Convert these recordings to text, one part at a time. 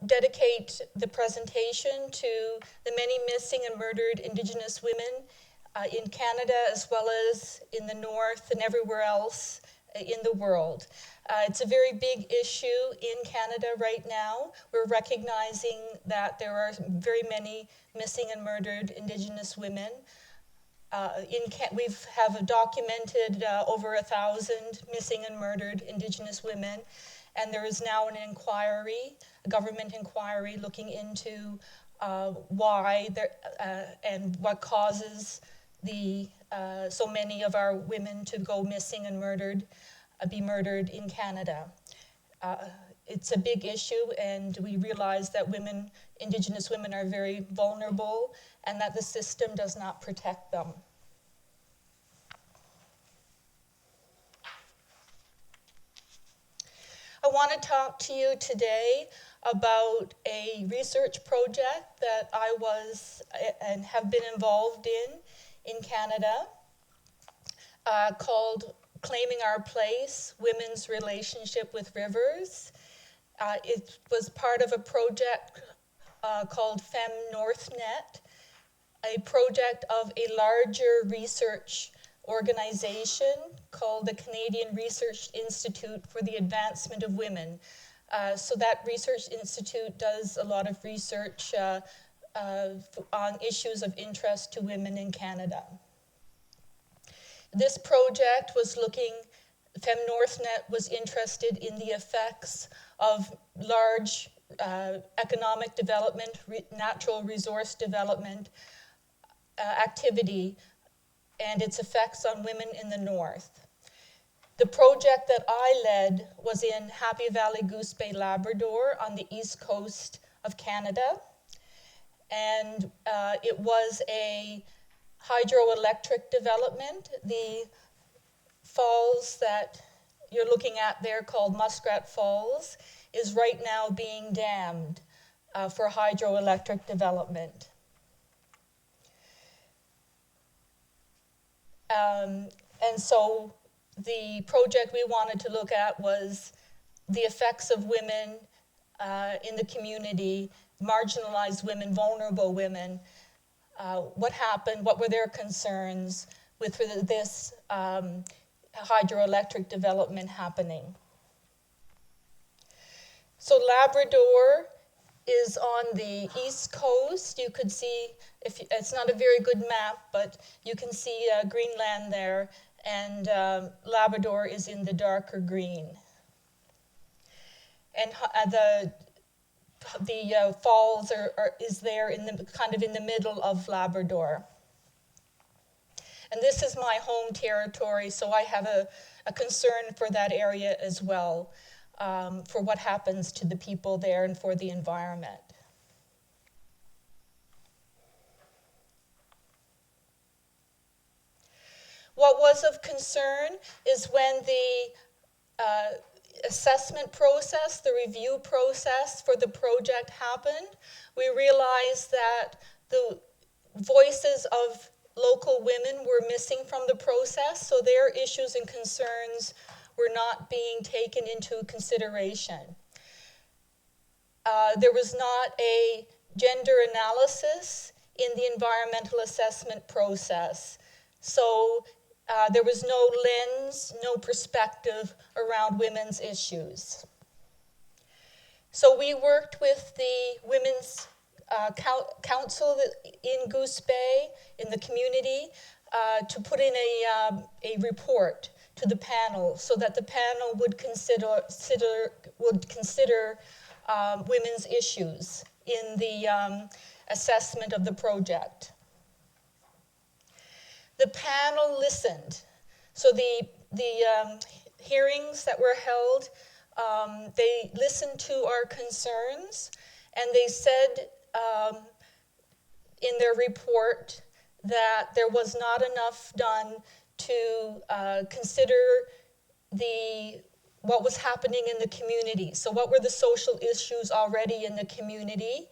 dedicate the presentation to the many missing and murdered Indigenous women in Canada, as well as in the North and everywhere else in the world. It's a very big issue in Canada right now. We're recognizing that there are very many missing and murdered Indigenous women. We have documented over 1,000 missing and murdered Indigenous women, and there is now an inquiry, a government inquiry, looking into why and what causes so many of our women to go missing and be murdered in Canada. It's a big issue, and we realize that Indigenous women are very vulnerable and that the system does not protect them. I want to talk to you today about a research project that I was and have been involved in Canada called Claiming Our Place, Women's Relationship with Rivers. It was part of a project called FemNorthNet, a project of a larger research organization called the Canadian Research Institute for the Advancement of Women. So that research institute does a lot of research on issues of interest to women in Canada. This project was FemNorthNet was interested in the effects of large economic development, natural resource development activity and its effects on women in the North. The project that I led was in Happy Valley Goose Bay, Labrador, on the east coast of Canada. And it was a hydroelectric development. The falls that you're looking at there, called Muskrat Falls, is right now being dammed for hydroelectric development. And so the project we wanted to look at was the effects of women in the community, marginalized women, vulnerable women. What happened, what were their concerns with this hydroelectric development happening. So Labrador is on the east coast. You could see, it's not a very good map, but you can see Greenland there, and Labrador is in the darker green. And the falls is there kind of in the middle of Labrador. And this is my home territory, so I have a concern for that area as well, for what happens to the people there and for the environment. What was of concern is when the assessment process, the review process for the project happened, we realized that the voices of local women were missing from the process, so their issues and concerns were not being taken into consideration. There was not a gender analysis in the environmental assessment process. So there was no lens, no perspective around women's issues. So we worked with the Women's Council in Goose Bay, in the community, to put in a report to the panel so that the panel would consider women's issues in the assessment of the project. The panel listened. So the hearings that were held, they listened to our concerns, and they said in their report that there was not enough done to consider what was happening in the community. So what were the social issues already in the community,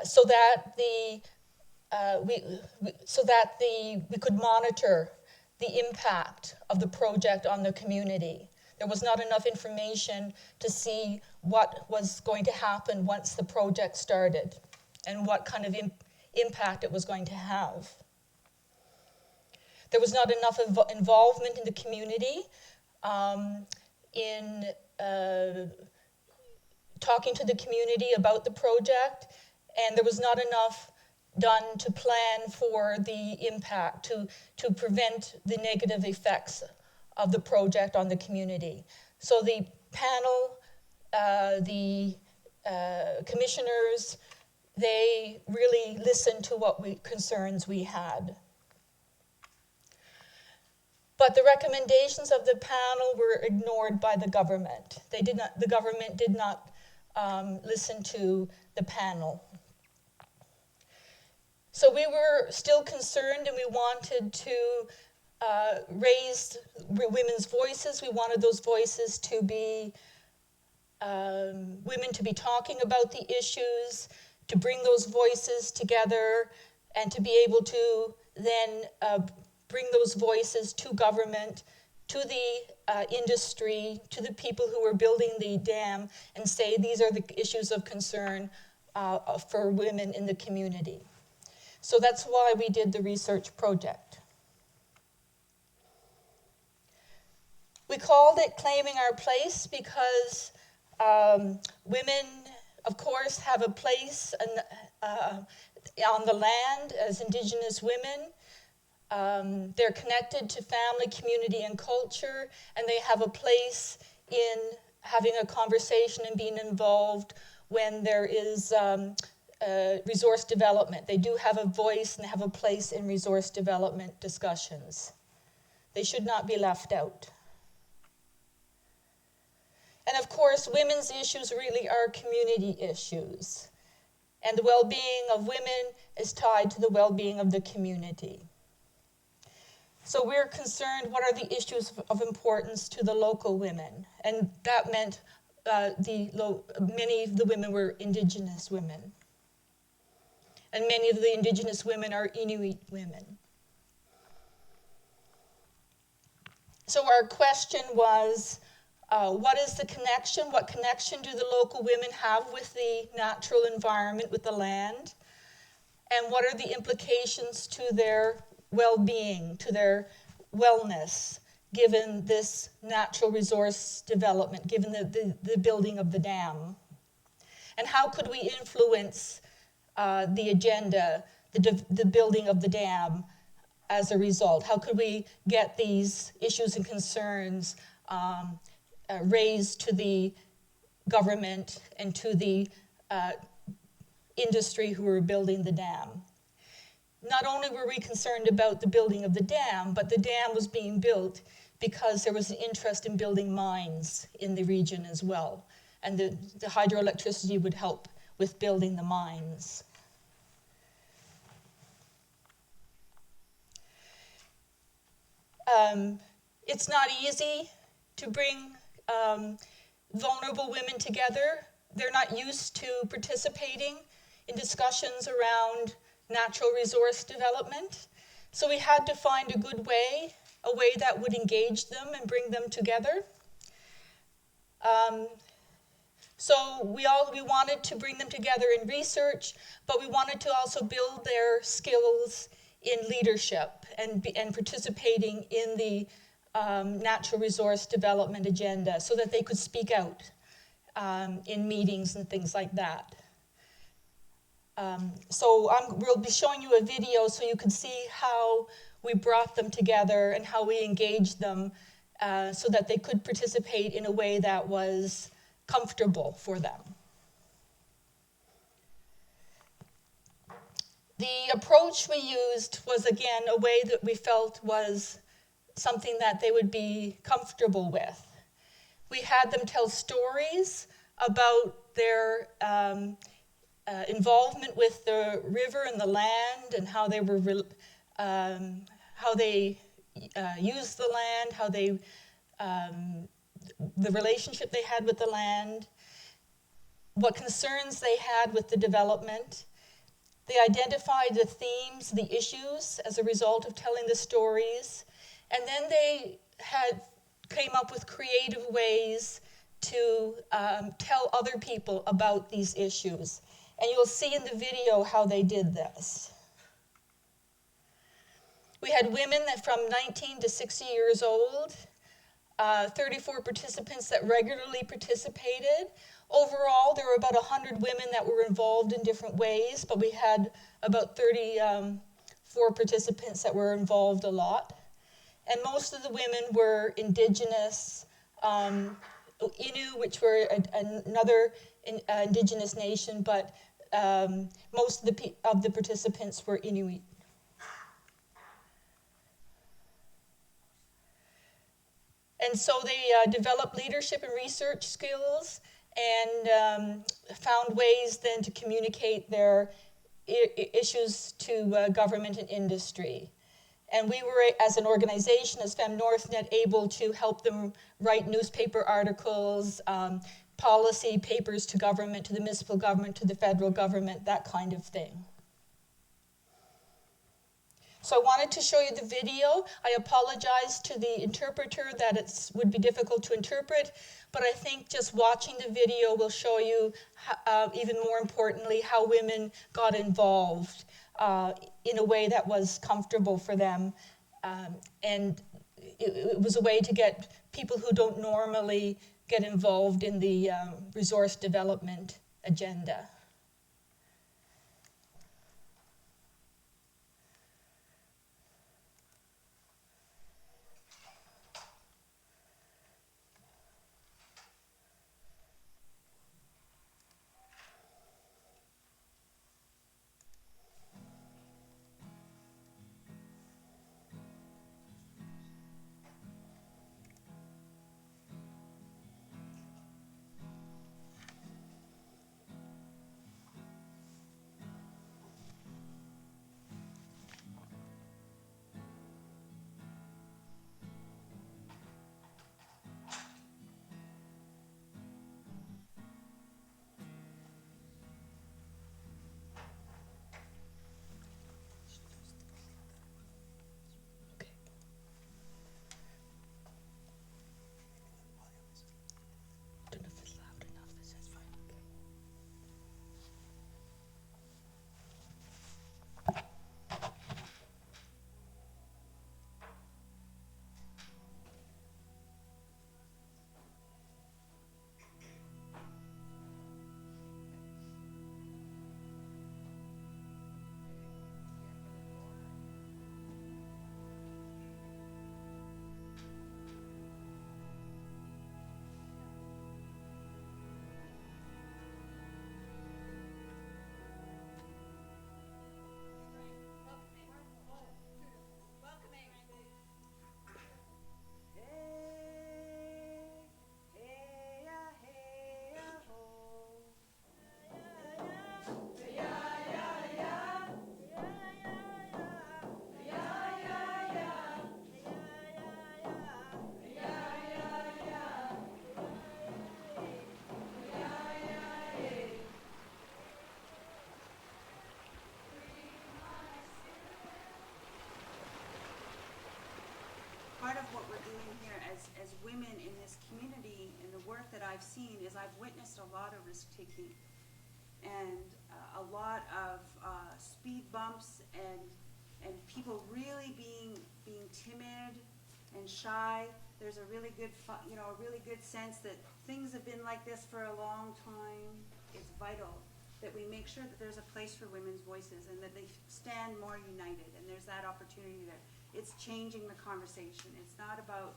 so that we could monitor the impact of the project on the community. There was not enough information to see what was going to happen once the project started and what kind of impact it was going to have. There was not enough involvement in the community in talking to the community about the project, and there was not enough done to plan for the impact, to prevent the negative effects of the project on the community. So the panel, the commissioners, they really listened to what concerns we had. But the recommendations of the panel were ignored by the government. The government did not listen to the panel. So we were still concerned, and we wanted to raise women's voices. We wanted those voices to be women to be talking about the issues, to bring those voices together, and to be able to then bring those voices to government, to the industry, to the people who are building the dam, and say these are the issues of concern for women in the community. So that's why we did the research project. We called it Claiming Our Place because women, of course, have a place on the land as Indigenous women. They're connected to family, community, and culture, and they have a place in having a conversation and being involved when there is resource development. They do have a voice and have a place in resource development discussions. They should not be left out. And of course, women's issues really are community issues. And the well-being of women is tied to the well-being of the community. So we're concerned, what are the issues of importance to the local women? And that meant many of the women were Indigenous women. And many of the Indigenous women are Inuit women. So our question was, what is the connection? What connection do the local women have with the natural environment, with the land? And what are the implications to their well-being, to their wellness, given this natural resource development, given the building of the dam? And how could we influence the agenda, the building of the dam as a result? How could we get these issues and concerns raised to the government and to the industry who were building the dam? Not only were we concerned about the building of the dam, but the dam was being built because there was an interest in building mines in the region as well. And the hydroelectricity would help with building the mines. It's not easy to bring vulnerable women together. They're not used to participating in discussions around natural resource development. So we had to find a good way, a way that would engage them and bring them together. So we wanted to bring them together in research, but we wanted to also build their skills in leadership and participating in the natural resource development agenda so that they could speak out in meetings and things like that. So we'll be showing you a video so you can see how we brought them together and how we engaged them so that they could participate in a way that was comfortable for them. The approach we used was, again, a way that we felt was something that they would be comfortable with. We had them tell stories about their involvement with the river and the land, and how they were used the land, how they the relationship they had with the land, what concerns they had with the development. They identified the themes, the issues as a result of telling the stories, and then they came up with creative ways to tell other people about these issues. And you'll see in the video how they did this. We had women that from 19 to 60 years old, 34 participants that regularly participated. Overall, there were about 100 women that were involved in different ways, but we had about 34 participants that were involved a lot. And most of the women were Indigenous, Innu, which were another Indigenous nation, but most of the participants were Inuit. And so they developed leadership and research skills and found ways then to communicate their issues to government and industry. And we were, as an organization, as Fem NorthNet, able to help them write newspaper articles, policy papers to government, to the municipal government, to the federal government, that kind of thing. So I wanted to show you the video. I apologize to the interpreter that it would be difficult to interpret, but I think just watching the video will show you, even more importantly, how women got involved in a way that was comfortable for them. And it was a way to get people who don't normally get involved in the resource development agenda. Part of what we're doing here as women in this community and the work that I've seen is I've witnessed a lot of risk taking and a lot of speed bumps and people really being timid and shy. There's a really good a really good sense that things have been like this for a long time. It's vital that we make sure that there's a place for women's voices and that they stand more united, and there's that opportunity there. It's changing the conversation. It's not about,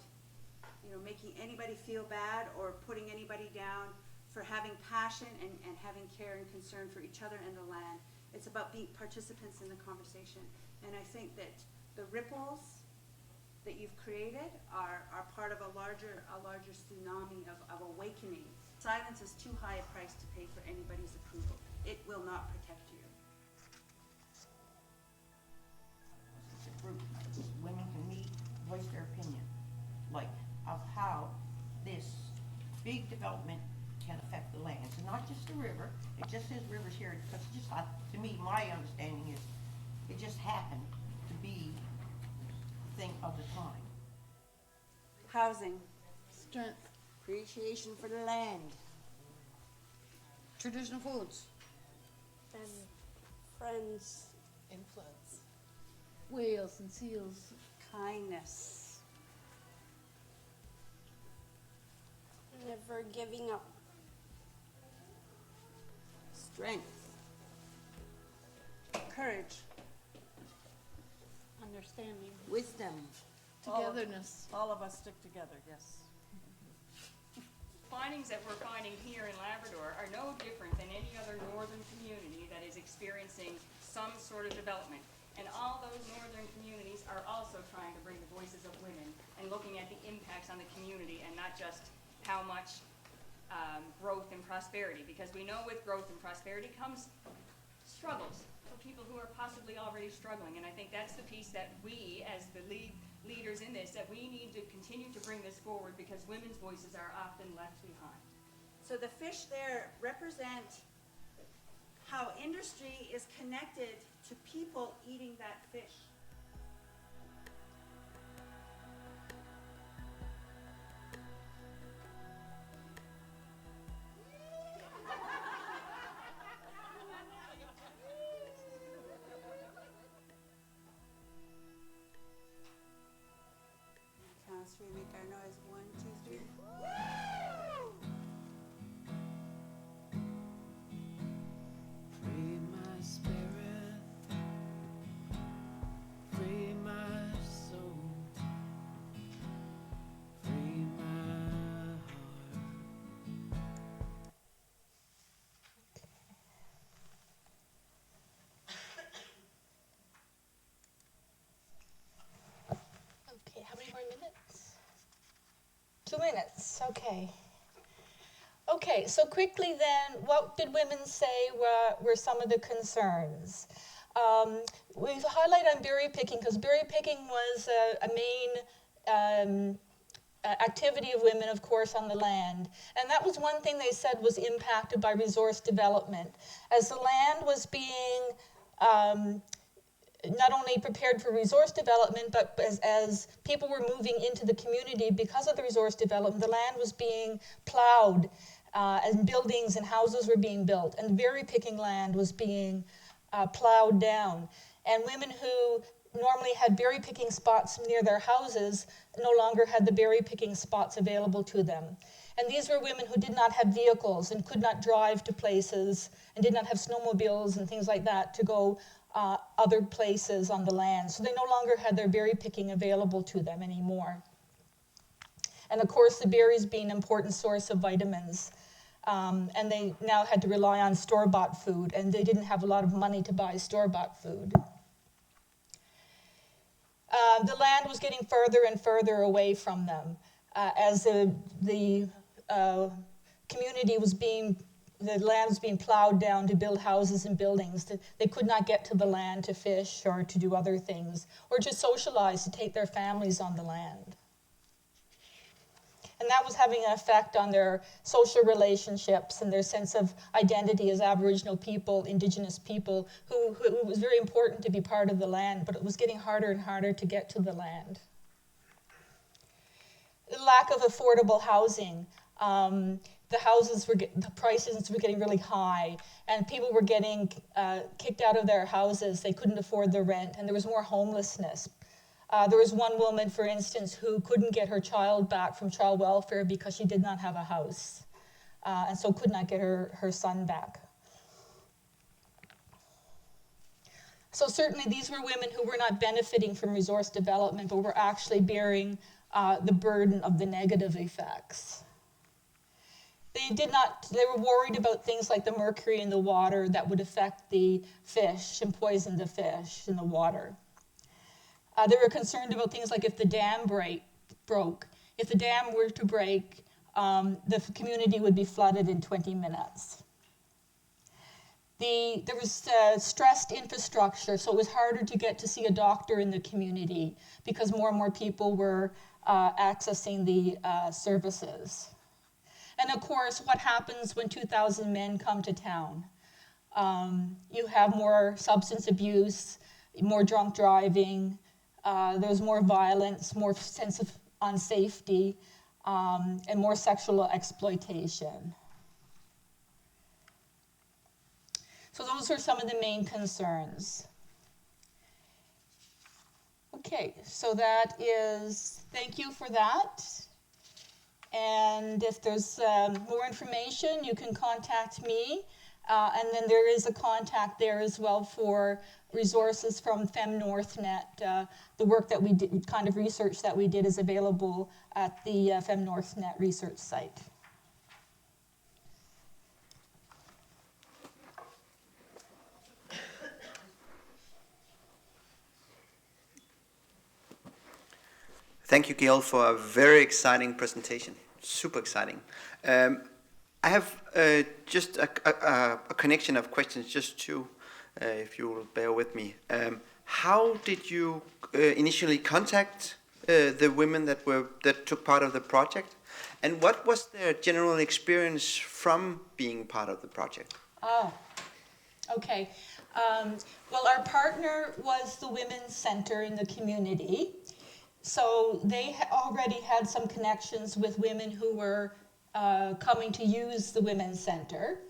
making anybody feel bad or putting anybody down for having passion and having care and concern for each other and the land. It's about being participants in the conversation. And I think that the ripples that you've created are part of a larger tsunami of awakening. Silence is too high a price to pay for anybody's approval. It will not protect you. Women can meet, voice their opinion, like of how this big development can affect the lands, and not just the river. It just says rivers here because to me, my understanding is it just happened to be the thing of the time. Housing. Strength. Appreciation for the land. Traditional foods. And friends. Influence. Whales and seals. Kindness. Never giving up. Strength. Courage. Understanding. Wisdom. Togetherness. All of us stick together, yes. Findings that we're finding here in Labrador are no different than any other northern community that is experiencing some sort of development. And all those northern communities are also trying to bring the voices of women and looking at the impacts on the community and not just how much growth and prosperity. Because we know with growth and prosperity comes struggles for people who are possibly already struggling. And I think that's the piece that we, as the leaders in this, that we need to continue to bring this forward because women's voices are often left behind. So the fish there represent how industry is connected to people eating that fish. Count us three, make our noise. 1, 2, 3. Free my spirit, free my soul, free my heart. Okay, how many more minutes? 2 minutes, okay. Okay, so quickly then, what did women say were some of the concerns? We've highlighted on berry picking because berry picking was a main activity of women, of course, on the land. And that was one thing they said was impacted by resource development. As the land was being not only prepared for resource development, but as people were moving into the community because of the resource development, the land was being plowed and buildings and houses were being built, and berry picking land was being plowed down. And women who normally had berry picking spots near their houses no longer had the berry picking spots available to them. And these were women who did not have vehicles and could not drive to places and did not have snowmobiles and things like that to go other places on the land. So they no longer had their berry picking available to them anymore. And of course, the berries being an important source of vitamins. And they now had to rely on store-bought food, and they didn't have a lot of money to buy store-bought food. The land was getting further and further away from them as the community was the land was being plowed down to build houses and buildings. They could not get to the land to fish or to do other things, or to socialize, to take their families on the land. And that was having an effect on their social relationships and their sense of identity as Aboriginal people, Indigenous people, who it was very important to be part of the land, but it was getting harder and harder to get to the land. The lack of affordable housing. The prices were getting really high, and people were getting kicked out of their houses. They couldn't afford the rent, and there was more homelessness. There was one woman, for instance, who couldn't get her child back from child welfare because she did not have a house, and so could not get her son back. So certainly these were women who were not benefiting from resource development, but were actually bearing the burden of the negative effects. They were worried about things like the mercury in the water that would affect the fish and poison the fish in the water. They were concerned about things like if the dam broke. If the dam were to break, the community would be flooded in 20 minutes. There was stressed infrastructure, so it was harder to get to see a doctor in the community because more and more people were accessing the services. And of course, what happens when 2,000 men come to town? You have more substance abuse, more drunk driving, there's more violence, more sense of unsafety. and more sexual exploitation. So those are some of the main concerns. Okay, so that is, thank you for that. And if there's more information, you can contact me. And then there is a contact there as well for resources from FemNorthNet. The work that we did, kind of research that we did, is available at the FemNorthNet research site. Thank you, Gail, for a very exciting presentation. Super exciting. I have just a connection of questions, just to, if you will bear with me. How did you initially contact the women that took part of the project, and what was their general experience from being part of the project? Oh, okay. Well, our partner was the Women's Center in the community. So they already had some connections with women who were coming to use the Women's Center.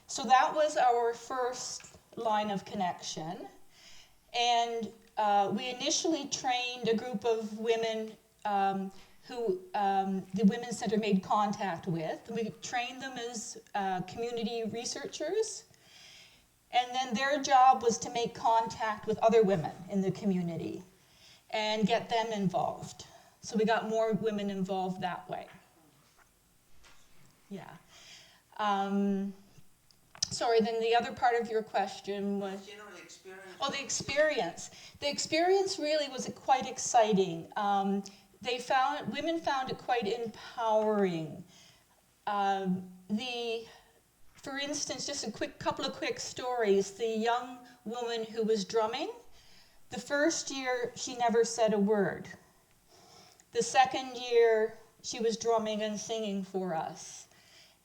So that was our first line of connection. And we initially trained a group of women who the Women's Center made contact with. We trained them as community researchers. And then their job was to make contact with other women in the community and get them involved. So we got more women involved that way. Yeah. Sorry, then the other part of your question was... General experience. Oh, the experience. The experience really was quite exciting. Women found it quite empowering. For instance, just couple of quick stories. The young woman who was drumming, the first year, she never said a word. The second year, she was drumming and singing for us.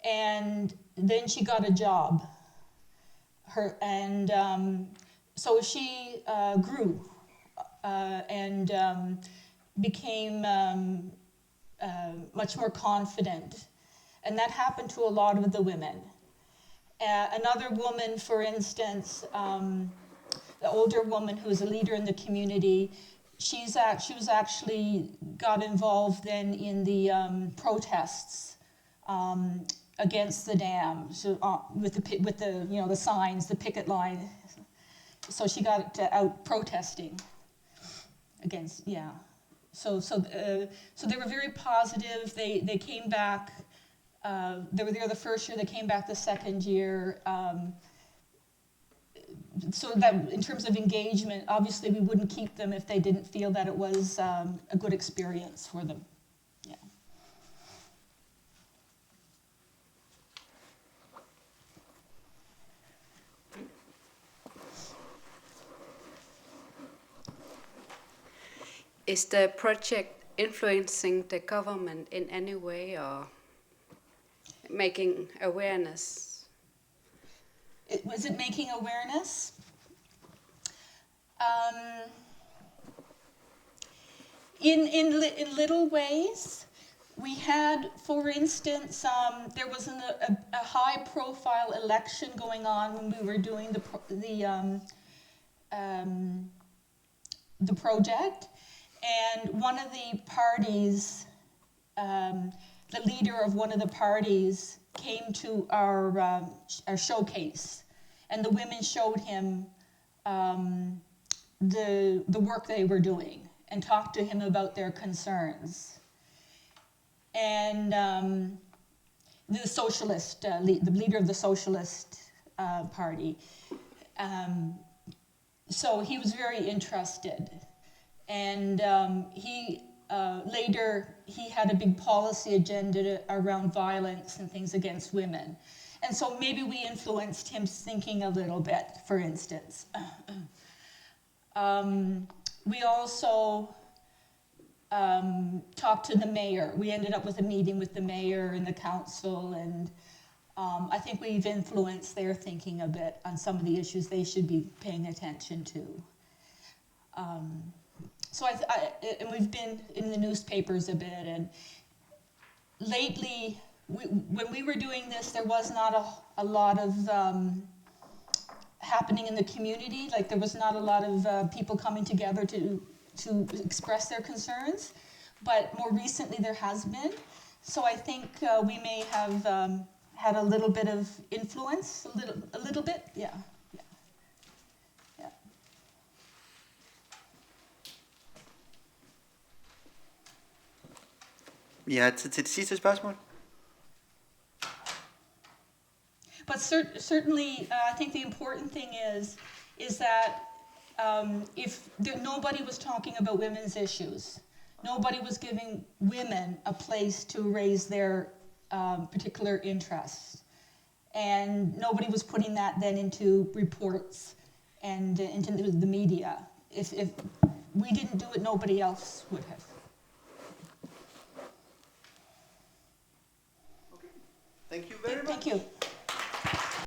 And then she got a job. So she grew and became much more confident. And that happened to a lot of the women. Another woman, for instance, the older woman who was a leader in the community, she was actually got involved then in the protests against the dam, so, with the signs, the picket line. So she got out protesting against, yeah. So they were very positive. They came back. They were there the first year. They came back the second year. So that in terms of engagement, obviously we wouldn't keep them if they didn't feel that it was a good experience for them. Yeah. Is the project influencing the government in any way or making awareness? Was it making awareness? In little ways. We had, for instance, there was a high-profile election going on when we were doing the project, and one of the parties, the leader of one of the parties, came to our showcase, and the women showed him the work they were doing and talked to him about their concerns. And the socialist, the leader of the Socialist Party, so he was very interested. And later, he had a big policy agenda around violence and things against women. And so maybe we influenced him thinking a little bit, for instance. We also talked to the mayor. We ended up with a meeting with the mayor and the council, and I think we've influenced their thinking a bit on some of the issues they should be paying attention to. So and we've been in the newspapers a bit, and lately, when we were doing this, there was not a lot of happening in the community. Like there was not a lot of people coming together to express their concerns. But more recently there has been. So I think we may have had a little bit of influence, a little bit, yeah. Vi har tid til det sidste spørgsmål. But certainly, I think the important thing is that if nobody was talking about women's issues, nobody was giving women a place to raise their particular interests, and nobody was putting that then into reports and into the media. If we didn't do it, nobody else would have. Thank you very much. Thank you.